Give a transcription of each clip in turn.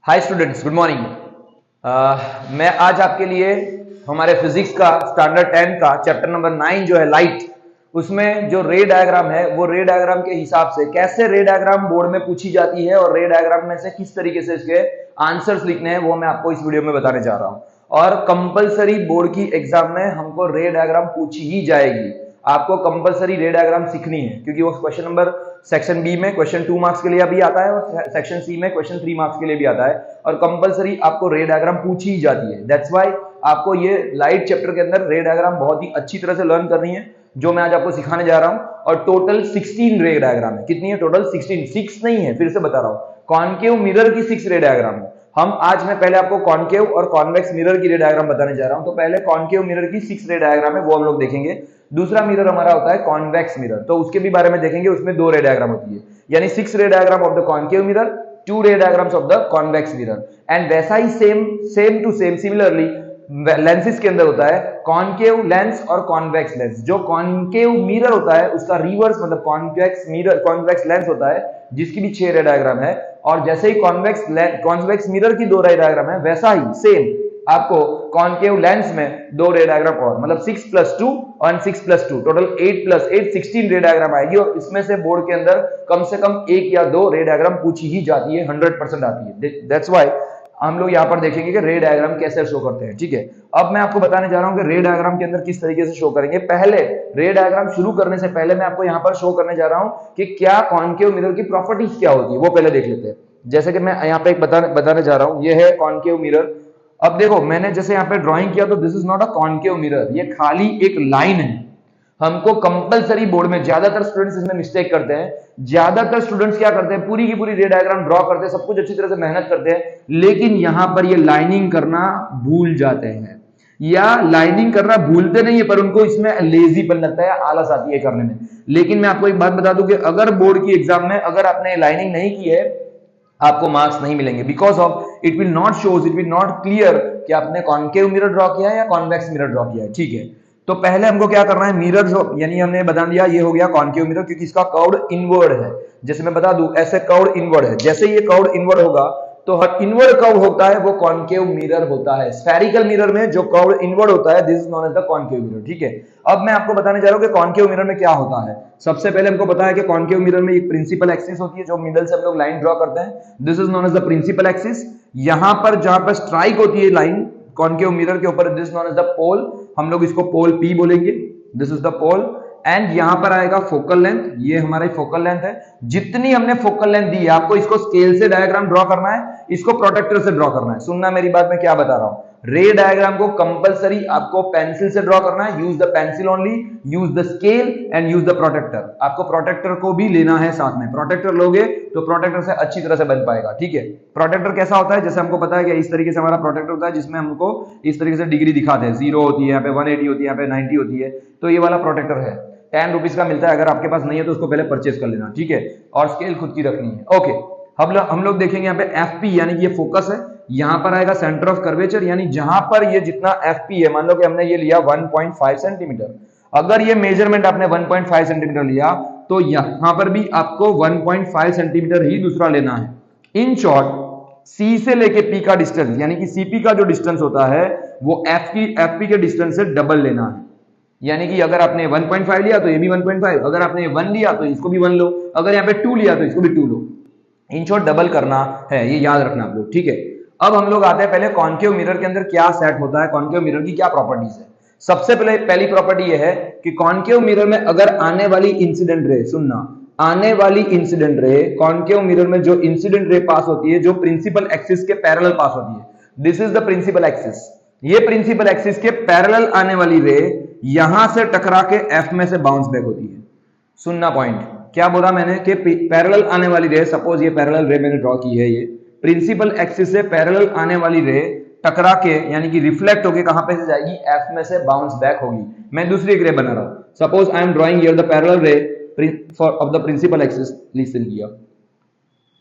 Hi students, good morning. मैं आज आपके लिए हमारे फिजिक्स का स्टैंडर्ड 10 का चैप्टर नंबर 9 जो है लाइट, उसमें जो रे डायग्राम है वो रे डायग्राम के हिसाब से कैसे रे डायग्राम बोर्ड में पूछी जाती है और रे डायग्राम में से किस तरीके से इसके आंसर्स लिखने हैं वो मैं आपको इस वीडियो में बताने जा रहा हूं। और कंपलसरी बोर्ड की एग्जाम में हमको रे डायग्राम पूछी ही जाएगी। आपको कंपलसरी रे डायग्राम सीखनी है क्योंकि वो क्वेश्चन नंबर सेक्शन बी में क्वेश्चन 2 मार्क्स के लिए अभी आता है और सेक्शन सी में क्वेश्चन 3 मार्क्स के लिए भी आता है और कंपलसरी आपको रे डायग्राम पूछी ही जाती है। दैट्स व्हाई आपको ये लाइट चैप्टर के अंदर रे डायग्राम बहुत ही अच्छी तरह से लर्न करनी है, जो मैं आज आपको सिखाने जा रहा हूं। और टोटल 16 रे डायग्राम है। कितनी है टोटल? 16। 6 नहीं है, फिर से बता रहा हूं, कॉन्केव मिरर की 6 रे डायग्राम है। मैं पहले आपको कॉन्केव और कॉन्वेक्स मिरर की रे डायग्राम बताने जा रहा हूं। तो पहले कॉन्केव मिरर की 6 रे डायग्राम है, वो हम लोग देखेंगे। दूसरा मिरर हमारा होता है कॉन्वेक्स मिरर, तो उसके भी बारे में देखेंगे। उसमें 2 रे डायग्राम होती है, यानी 6 ray diagram of the concave mirror, 2 ray diagrams of the convex mirror. And वैसा ही same to same similarly lenses के अंदर होता है कॉन्केव लेंस और कॉन्वेक्स लेंस। जो कॉन्केव मिरर होता है उसका रिवर्स मतलब कॉन्वेक्स लेंस होता है, जिसकी भी 6 रे डायग्राम है। और जैसे ही कॉन्वेक्स मिरर की 2 रे डायग्राम है, वैसा ही सेम आपको कॉन्केव लेंस में 2 रे डायग्राम और मतलब 6 + 2 और 6 + 2 टोटल 8 + 8 16 रे डायग्राम आएगी। और इसमें से बोर्ड के अंदर कम से कम 1 या 2 रे डायग्राम पूछी ही जाती है, 100% आती है। दैट्स व्हाई हम लोग यहाँ पर देखेंगे कि रे डायग्राम कैसे शो करते हैं। ठीक है, अब मैं आपको बताने जा रहा हूँ कि रे डायग्राम के अंदर किस तरीके से शो करेंगे। पहले रे डायग्राम शुरू करने से पहले मैं आपको यहाँ पर शो करने जा रहा हूँ कि क्या कॉन्केव मिरर की प्रॉपर्टीज क्या होती है, वो पहले देख लेते हैं। जैसे कि मैं यहाँ पे एक बताने जा रहा हूँ, ये है कॉन्केव मिरर। अब देखो, मैंने जैसे यहाँ पे ड्राइंग किया तो this is not a concave mirror, ये खाली एक लाइन है। हमको कंपलसरी बोर्ड में ज्यादातर स्टूडेंट्स इसमें मिस्टेक करते हैं। ज्यादातर स्टूडेंट्स क्या करते हैं, पूरी की पूरी रे डायग्राम ड्रॉ करते हैं, सब कुछ अच्छी तरह से मेहनत करते हैं, लेकिन यहां पर ये लाइनिंग करना भूल जाते हैं। या लाइनिंग करना भूलते नहीं है, पर उनको इसमें लेजीपन लगता है, आलस आती है करने में। लेकिन मैं आपको एक बात बता दूं कि अगर बोर्ड की एग्जाम में अगर आपने लाइनिंग नहीं की है, आपको मार्क्स नहीं मिलेंगे। Because of it will not clear कि आपने कॉन्केव मिरर ड्रॉ किया है या कॉन्वेक्स मिरर ड्रॉ किया है। ठीक है, तो पहले हमको क्या करना है, मिरर जो यानी हमने बता दिया ये हो गया कॉन्केव मिरर, क्योंकि इसका कर्व्ड इनवर्ड है। जैसे मैं बता दूं, ऐसे कर्व्ड इनवर्ड है, जैसे ये कर्व्ड इनवर्ड होगा तो हर इनवर्ड कर्व होता है वो कॉन्केव मिरर होता है। स्फेरिकल मिरर में जो कर्व्ड इनवर्ड होता है, this is known as the concave mirror. ठीक है, अब मैं आपको बताने जा रहा हूं कि कॉन्केव मिरर में क्या होता है। सबसे पहले हमको पता है कि कॉन्केव मिरर में एक प्रिंसिपल एक्सिस होती है, जो मिडल से हम लोग लाइन ड्रॉ करते हैं, this is known as the principal axis. यहां पर जहां पर स्ट्राइक होती है लाइन कॉन्केव मिरर के ऊपर, this known as the pole, हम लोग इसको पोल P बोलेंगे, this is the pole. And यहां पर आएगा फोकल लेंथ, ये हमारी फोकल लेंथ है। जितनी हमने फोकल लेंथ दी है, आपको इसको स्केल से डायग्राम ड्रॉ करना है, इसको प्रोटेक्टर से ड्रॉ करना है। सुनना मेरी बात, मैं क्या बता रहा हूं। रे डायग्राम को कंपलसरी आपको पेंसिल से ड्रॉ करना है, use the pencil only, use the scale and use the protractor. आपको प्रोटेक्टर को भी लेना है साथ में। प्रोटेक्टर लोगे तो प्रोटेक्टर से अच्छी तरह से बन पाएगा। ठीक है, प्रोटेक्टर कैसा होता है, जैसे हमको पता है कि इस तरीके से हमारा प्रोटेक्टर होता है, जिसमें हमको इस तरीके से डिग्री दिखाते हैं, 0 होती है, यहाँ पे 180 होती है, यहाँ पे 90 होती है। तो ये वाला प्रोटेक्टर है, 10 रुपीज का मिलता है। अगर आपके पास नहीं है तो उसको पहले परचेज कर लेना। ठीक है, और स्केल खुद की रखनी है। ओके, हम लोग देखेंगे यहाँ पे FP यानी कि ये फोकस है। यहां पर आएगा सेंटर ऑफ कर्वेचर, यानी जहां पर ये जितना FP है, मान लो कि हमने ये लिया 1.5 सेंटीमीटर। अगर ये मेजरमेंट आपने 1.5 सेंटीमीटर लिया तो यहां पर भी आपको 1.5 सेंटीमीटर ही दूसरा लेना है। इन शॉर्ट, C से लेके P का डिस्टेंस यानी कि CP का जो डिस्टेंस होता है वो FP के डिस्टेंस से डबल लेना है। यानी कि अगर आपने 1.5 लिया तो ये भी 1.5, अगर आपने 1 लिया तो इसको भी 1 लो, अगर यहाँ पे 2 लिया तो इसको भी 2 लो। इन शॉर्ट डबल करना है, ये याद रखना आप लोग। ठीक है, अब हम लोग आते हैं पहले कॉन्केव मिरर के अंदर क्या सेट होता है, कॉन्केव मिरर की क्या प्रॉपर्टीज है। सबसे पहली प्रॉपर्टी ये है कि कॉन्केव मिरर में अगर आने वाली इंसिडेंट रे, सुनना, आने वाली इंसिडेंट रे, कॉन्केव मिरर में जो इंसिडेंट रे पास होती है, जो प्रिंसिपल एक्सिस के पैरेलल पास होती है, this is the principal axis. ये प्रिंसिपल एक्सिस के पैरेलल आने वाली रे यहां से टकरा के F में से बाउंस बैक होती है। सुनना पॉइंट, क्या बोला मैंने कि पैरेलल आने वाली रे, सपोज ये पैरेलल रे मैंने ड्रॉ की है, ये प्रिंसिपल एक्सिस से पैरेलल आने वाली रे टकरा के यानी कि रिफ्लेक्ट होके कहां पे से जाएगी, F में से बाउंस बैक होगी। मैं दूसरी एक रे बना रहा हूं, suppose I am drawing here the parallel ray of the principal axis. Listen किया,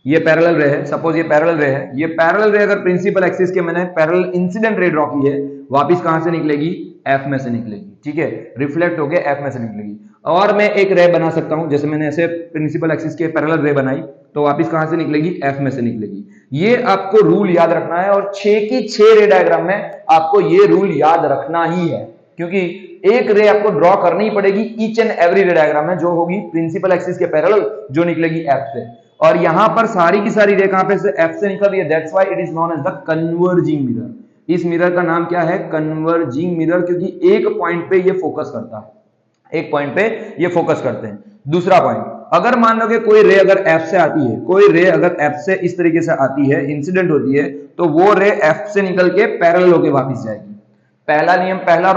ये पैरेलल रे है, सपोज ये पैरेलल रे है। ये पैरेलल रे अगर प्रिंसिपल एक्सिस के मैंने पैरेलल इंसिडेंट रे ड्रॉ की है, वापस कहां से निकलेगी, F में से निकलेगी। ठीक है, रिफ्लेक्ट होके F में से निकलेगी। और मैं एक रे बना सकता हूं, जैसे मैंने ऐसे प्रिंसिपल एक्सिस के पैरेलल रे बनाई, तो वापस कहां से निकलेगी, एफ में से निकलेगी। ये आपको रूल याद रखना है, और 6 की 6 रे डायग्राम में आपको ये रूल याद रखना ही है, क्योंकि एक रे आपको ड्रॉ करनी ही पड़ेगी ईच एंड एवरी रे डायग्राम में, जो होगी प्रिंसिपल एक्सिस के पैरेलल, जो निकलेगी एफ से। और यहां पर सारी की सारी रे कहां पे से, एफ से निकल रही है, that's why it is known as the converging mirror. इस मिरर का नाम क्या है, कन्वर्जिंग मिरर, क्योंकि एक पॉइंट पे ये फोकस करता है, एक पॉइंट पे ये फोकस करते हैं। दूसरा पॉइंट, अगर मान लो कि कोई रे अगर एफ से आती है, कोई रे अगर एफ से इस तरीके से आती है, इंसिडेंट होती है, तो वो रे एफ से निकल के पैरेलल होके वापस जाएगी। पहला नियम, पहला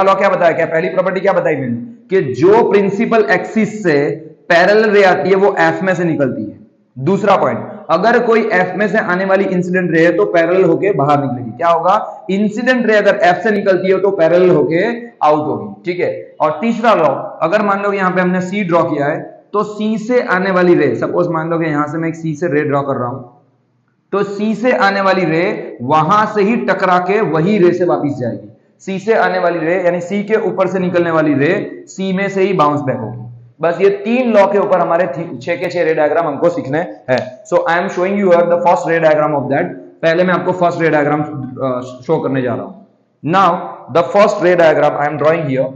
लॉ क्या बताया, क्या पहली प्रॉपर्टी क्या बताई मैंने, कि जो प्रिंसिपल एक्सिस से पैरेलल रे आती है वो एफ में से निकलती है। दूसरा पॉइंट, अगर कोई एफ में से आने वाली इंसिडेंट रे है तो पैरेलल होके बाहर निकलेगी। क्या होगा, इंसिडेंट रे अगर एफ से निकलती है तो पैरेलल होके आउट होगी, ठीक है। और तीसरा लॉ, अगर मान लो यहां पे हमने सी ड्रॉ किया है, तो सी से आने वाली रे, सपोज मान लो कि यहां से मैं एक सी से रे ड्रॉ कर रहा हूं, तो सी से आने वाली रे वहां से ही टकरा के वही रे से वापस जाएगी। सी से आने वाली रे यानी सी के ऊपर से निकलने वाली रे सी में से ही बाउंस बैक होगी। बस ये 3 लॉ के ऊपर हमारे 6 के 6 रे डायग्राम हमको सीखने हैं। So I am showing you the first ray diagram of that. पहले मैं आपको फर्स्ट रे डायग्राम शो करने जा रहा हूं। Now the first ray diagram I am drawing here.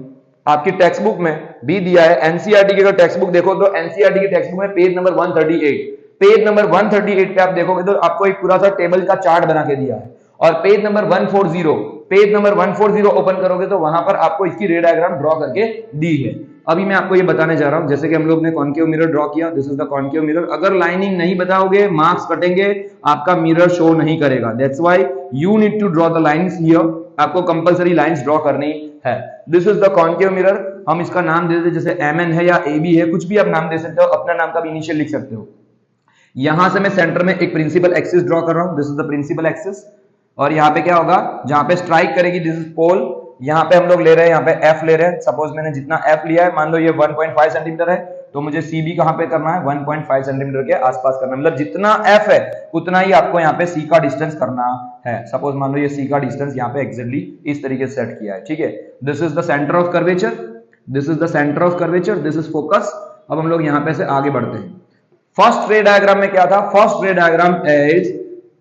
आपकी टेक्स्ट बुक में भी दिया है, एनसीईआरटी की अगर टेक्स्ट बुक देखो तो एनसीईआरटी की टेक्स्ट बुक में पेज नंबर 138, पेज नंबर 138 पे आप देखोगे तो आपको एक पूरा सा टेबल का चार्ट बना के दिया है। और पेज नंबर 140 ओपन करोगे तो वहां पर आपको इसकी रे डायग्राम ड्रॉ करके दी है। अभी मैं आपको ये बताने जा रहा हूं, जैसे कि हम लोग ने कॉन्केव मिरर ड्रॉ किया, this is the concave mirror. अगर लाइनिंग नहीं बताओगे मार्क्स कटेंगे, आपका मिरर शो नहीं करेगा। That's why you need to draw the lines here. आपको कंपलसरी लाइंस ड्रॉ करनी है। This is the concave mirror. हम इसका नाम दे देते, जैसे एमएन है या एबी है, कुछ भी आप नाम दे सकते हो, अपना नाम का भी इनिशियल लिख सकते हो। यहां से मैं सेंटर में एक प्रिंसिपल एक्सिस ड्रॉ कर रहा हूं, this is the principal axis. और यहाँ पे क्या होगा, जहां पे स्ट्राइक करेगी, दिस इज पोल। यहाँ पे हम लोग ले रहे हैं, यहाँ पे एफ ले रहे हैं। सपोज मैंने जितना एफ लिया है, मान लो ये 1.5 सेंटीमीटर है, तो मुझे सी बी कहां पे करना है, 1.5 सेंटीमीटर के आसपास करना है। मतलब जितना एफ है उतना ही आपको यहाँ पे सी का डिस्टेंस करना है। सपोज मान लो ये सी का डिस्टेंस यहाँ पे एक्जेक्टली इस तरीके से सेट किया है, ठीक है। This is the centre of curvature, this is the centre of curvature, this is focus. अब हम लोग यहाँ पे से आगे बढ़ते हैं। फर्स्ट रे डायग्राम में क्या था, फर्स्ट रे डायग्राम इज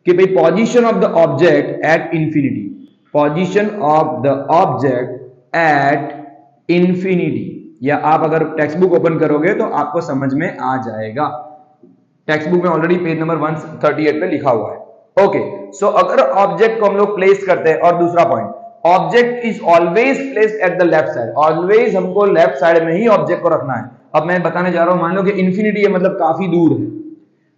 कि भाई position of the object at infinity, position of the object at infinity. या आप अगर टेक्स्ट बुक ओपन करोगे तो आपको समझ में आ जाएगा। टेक्स्ट बुक में ऑलरेडी पेज नंबर 138 पे लिखा हुआ है। ओके, सो अगर ऑब्जेक्ट को हम लोग प्लेस करते हैं, और दूसरा point, object is always placed at the left side. Always हमको लेफ्ट साइड में ही ऑब्जेक्ट को रखना है। अब मैं बताने जा रहा हूं, मान लो कि इंफिनिटी है, मतलब काफी दूर है।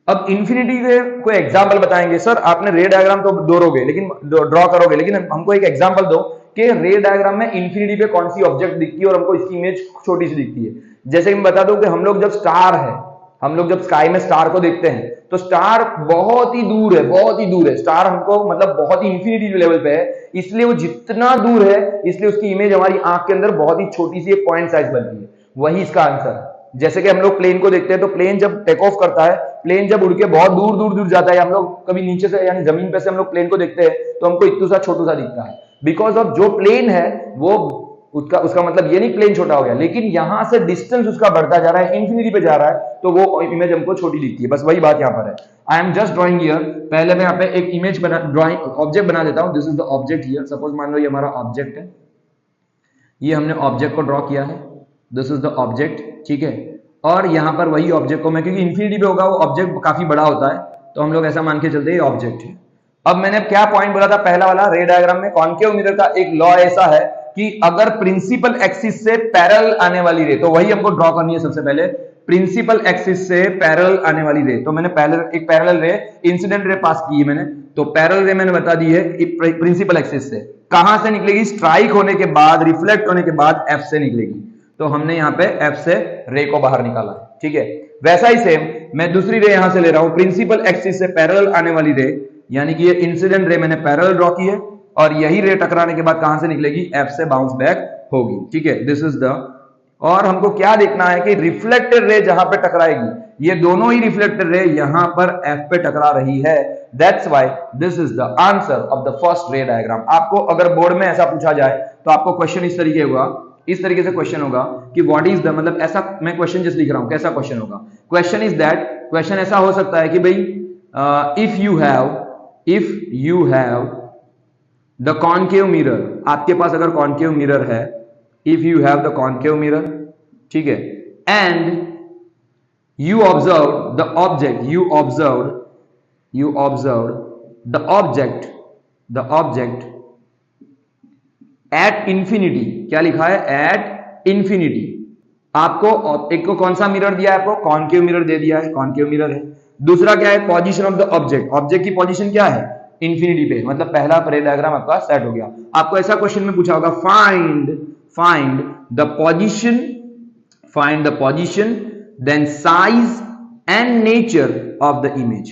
अब इंफिनिटी के कोई एग्जांपल बताएंगे, सर आपने रे डायग्राम तो दोरोगे, लेकिन ड्रॉ करोगे, लेकिन हमको एक एग्जांपल दो कि रे डायग्राम में इंफिनिटी पे कौन सी ऑब्जेक्ट दिखती है और हमको इसकी इमेज छोटी सी दिखती है। जैसे कि मैं बता दूं कि हम लोग जब स्टार है, हम लोग जब स्काई में स्टार को देखते हैं तो स्टार बहुत ही दूर है, बहुत ही दूर है। स्टार हमको मतलब बहुत ही इंफिनिटी लेवल पे है, इसलिए वो जितना दूर है इसलिए उसकी इमेज हमारी आंख के अंदर बहुत ही छोटी सी एक पॉइंट साइज बनती है। वही इसका आंसर है। जैसे कि हम लोग प्लेन को देखते हैं तो प्लेन जब टेक ऑफ करता है, प्लेन जब उड़ के बहुत दूर दूर दूर जाता है, हम लोग कभी नीचे से यानी जमीन पे से हम लोग प्लेन को देखते हैं तो हमको इतना सा छोटा सा दिखता है, बिकॉज ऑफ जो प्लेन है वो उसका मतलब ये नहीं प्लेन छोटा हो गया, लेकिन यहां से डिस्टेंस उसका बढ़ता जा रहा है, इंफिनिटी पे जा रहा है, तो वो इमेज हमको छोटी दिखती है। बस वही बात यहाँ पर है। I am just drawing here. पहले मैं यहाँ पे एक इमेज बना, ड्रॉइंग ऑब्जेक्ट बना देता हूं। This is the object here. Suppose मान लो ये हमारा ऑब्जेक्ट है, ये हमने ऑब्जेक्ट को ड्रॉ किया है, दिस इज द ऑब्जेक्ट, ठीक है। और यहां पर वही ऑब्जेक्ट को मैं, क्योंकि इंफिनिटी पे होगा वो ऑब्जेक्ट काफी बड़ा होता है, तो हम लोग ऐसा मान के चलते हैं ये ऑब्जेक्ट है। अब मैंने क्या पॉइंट बोला था, पहला वाला रे डायग्राम में कॉन्केव मिरर का एक लॉ ऐसा है कि अगर प्रिंसिपल एक्सिस से पैरेलल आने वाली रे, तो वही हमको ड्रॉ करनी है सबसे पहले, प्रिंसिपल एक्सिस से पैरेलल आने वाली रे। तो मैंने पहले एक पैरेलल रे, इंसिडेंट रे पास की है मैंने, तो पैरेलल रे मैंने बता दी है प्रिंसिपल एक्सिस से कहां से निकलेगी, स्ट्राइक होने के बाद, रिफ्लेक्ट होने के बाद एफ से निकलेगी। तो हमने यहाँ पे एफ से रे को बाहर निकाला है, ठीक है। वैसा ही सेम मैं दूसरी रे यहां से ले रहा हूं, प्रिंसिपल एक्सिस से पैरेलल आने वाली रे, यानी कि ये इंसिडेंट रे मैंने पैरेलल ड्रॉ की है, और यही रे टकराने के बाद कहां से निकलेगी, एफ से बाउंस बैक होगी, ठीक है। दिस इज द, और हमको क्या देखना है कि रिफ्लेक्टेड रे जहां पे टकराएगी, ये दोनों ही रिफ्लेक्टेड रे यहां पर एफ पे टकरा रही है। That's why this is the answer of the first ray diagram. आपको अगर बोर्ड में ऐसा पूछा जाए तो आपको क्वेश्चन इस तरीके होगा, इस तरीके से क्वेश्चन होगा कि व्हाट इज द, मतलब ऐसा मैं क्वेश्चन जस्ट लिख रहा हूं, कैसा क्वेश्चन होगा? क्वेश्चन इज दैट, क्वेश्चन ऐसा हो सकता है कि भाई if you have the concave mirror, आपके पास अगर कॉनकेव मिरर है, if you have the concave mirror, ठीक है, and you observed the object, you observed the object at infinity, क्या लिखा है? at infinity। आपको एक को कौन सा मिरर दिया है? आपको कॉनकेव मिरर दे दिया है, कॉनकेव मिरर है। दूसरा क्या है? Position of the object, object की पोजीशन क्या है? इंफिनिटी पे, मतलब पहला प्रे डायग्राम आपका सेट हो गया। आपको ऐसा क्वेश्चन में पूछा होगा find the position then size and nature of the image,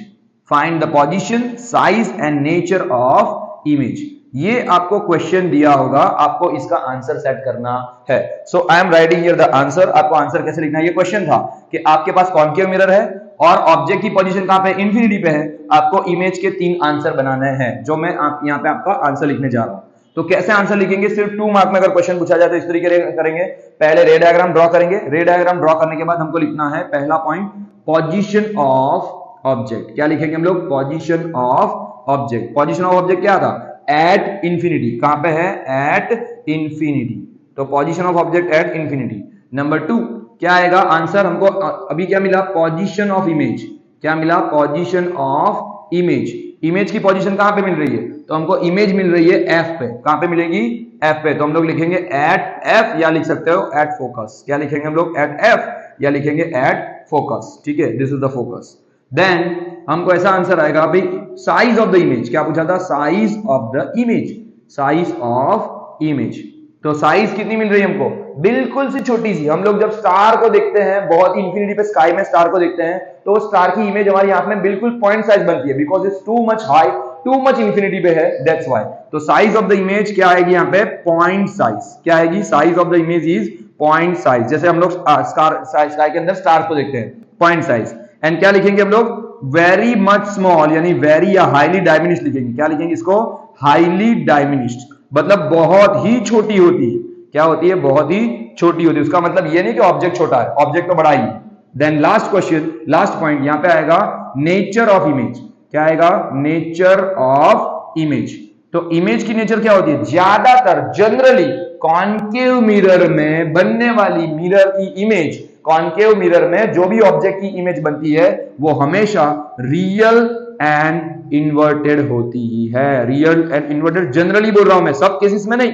find the position, size and nature of image। ये आपको क्वेश्चन दिया होगा, आपको इसका आंसर सेट करना है। So I am writing here the answer. आपको आंसर कैसे लिखना है? ये क्वेश्चन था कि आपके पास कॉनकेव मिरर है और ऑब्जेक्ट की पोजीशन कहां पे? इंफिनिटी पे है। आपको इमेज के 3 आंसर बनाने हैं, जो मैं यहां पे आपका आंसर लिखने जा रहा हूं। तो कैसे आंसर लिखेंगे? सिर्फ 2 मार्क में अगर क्वेश्चन पूछा जाए तो इस तरीके करेंगे। पहले रे डायग्राम ड्रॉ करेंगे, रे डायग्राम ड्रॉ करने के बाद हमको लिखना है पहला पॉइंट, पोजीशन ऑफ ऑब्जेक्ट। क्या लिखेंगे हम लोग? Position of object. Position of object क्या था? At infinity. कहां पे है? At infinity. तो position of object at infinity. Number 2 क्या आएगा आंसर? हमको अभी क्या मिला? Position of image. क्या मिला? Position of image. इमेज की पोजीशन कहां पे मिल रही है? तो हमको इमेज मिल रही है एफ पे। कहां पे मिलेगी? एफ पे। तो हम लोग लिखेंगे एट एफ, या लिख सकते हो एट फोकस। क्या लिखेंगे हम लोग? एट एफ, या लिखेंगे एट फोकस। ठीक है, this is the focus. Then हमको ऐसा आंसर आएगा भाई, साइज ऑफ द इमेज। क्या पूछा था? Size of the image, size of image. तो साइज कितनी मिल रही है हमको? बिल्कुल सी छोटी सी। हम लोग जब स्टार को देखते हैं, बहुत इंफिनिटी पे स्काई में स्टार को देखते हैं, तो स्टार की इमेज हमारी आंख में बिल्कुल पॉइंट साइज बनती है, because it's too much high, too much infinity पे है, दैट्स व्हाई। तो साइज ऑफ द इमेज क्या आएगी यहाँ पे? Point size. क्या आएगी? Size of the image is point size. जैसे हम लोग स्काई के अंदर स्टार को देखते हैं, पॉइंट साइज। एंड क्या लिखेंगे हम लोग? वेरी मच स्मॉल, यानी वेरी या हाईली डायमिनिश्ड लिखेंगे। क्या लिखेंगे इसको? हाईली डायमिनिश्ड, मतलब बहुत ही छोटी होती है। क्या होती है? बहुत ही छोटी होती है। उसका मतलब ये नहीं कि ऑब्जेक्ट छोटा है, ऑब्जेक्ट तो बड़ा ही है। Then last question, last point यहां पे आएगा नेचर ऑफ इमेज। क्या आएगा? Nature of image. तो इमेज की नेचर क्या होती है? ज्यादातर जनरली कॉनकेव मिरर में बनने वाली मिरर की इमेज, कॉनकेव मिरर में जो भी ऑब्जेक्ट की इमेज बनती है वो हमेशा रियल एंड इन्वर्टेड होती ही है। रियल एंड इन्वर्टेड जनरली बोल रहा हूं मैं, सब केसेस में नहीं,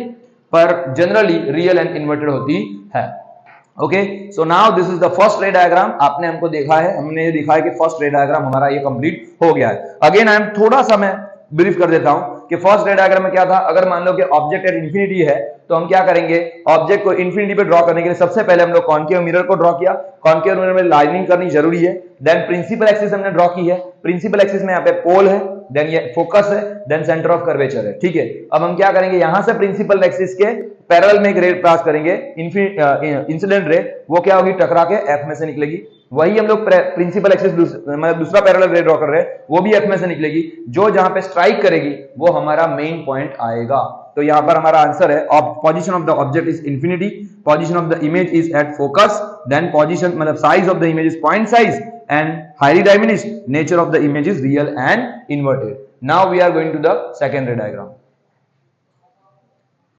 पर जनरली रियल एंड इन्वर्टेड होती है। Okay, so now this is the first ray diagram. आपने हमको देखा है, हमने ये दिखा है कि फर्स्ट रे डायग्राम हमारा ये कंप्लीट हो गया है। अगेन आई एम थोड़ा सा मैं ब्रीफ कर देता हूं कि फर्स्ट रे डायग्राम में क्या था। अगर मान लो कि ऑब्जेक्ट एट इंफिनिटी है, तो हम क्या करेंगे? ऑब्जेक्ट को इंफिनिटी पे ड्रॉ करने के लिए सबसे पहले हम लोग कॉनकेव मिरर को ड्रॉ किया। कॉनकेव मिरर में लाइनिंग करनी जरूरी है। देन प्रिंसिपल एक्सिस हमने ड्रॉ की है। प्रिंसिपल एक्सिस में यहाँ पे पोल है, देन ये फोकस है, देन सेंटर ऑफ कर्वेचर है। ठीक है, अब हम क्या करेंगे? यहां से प्रिंसिपल एक्सिस के पैरेलल में एक रे पास करेंगे, इंसिडेंट रे। वो क्या होगी? टकरा के एफ में से निकलेगी। वही हम लोग प्रिंसिपल एक्सिस मतलब दूसरा पैरेलल रे ड्रॉ कर रहे हैं, वो भी एफ में से निकलेगी। जो जहां पे स्ट्राइक करेगी वो हमारा मेन पॉइंट आएगा। तो यहां पर हमारा आंसर है position of the object is infinity, position of the image is at focus, then position मतलब size of the image is point size, and highly diminished, nature of the image is real and inverted. Now we are going to the second ray diagram.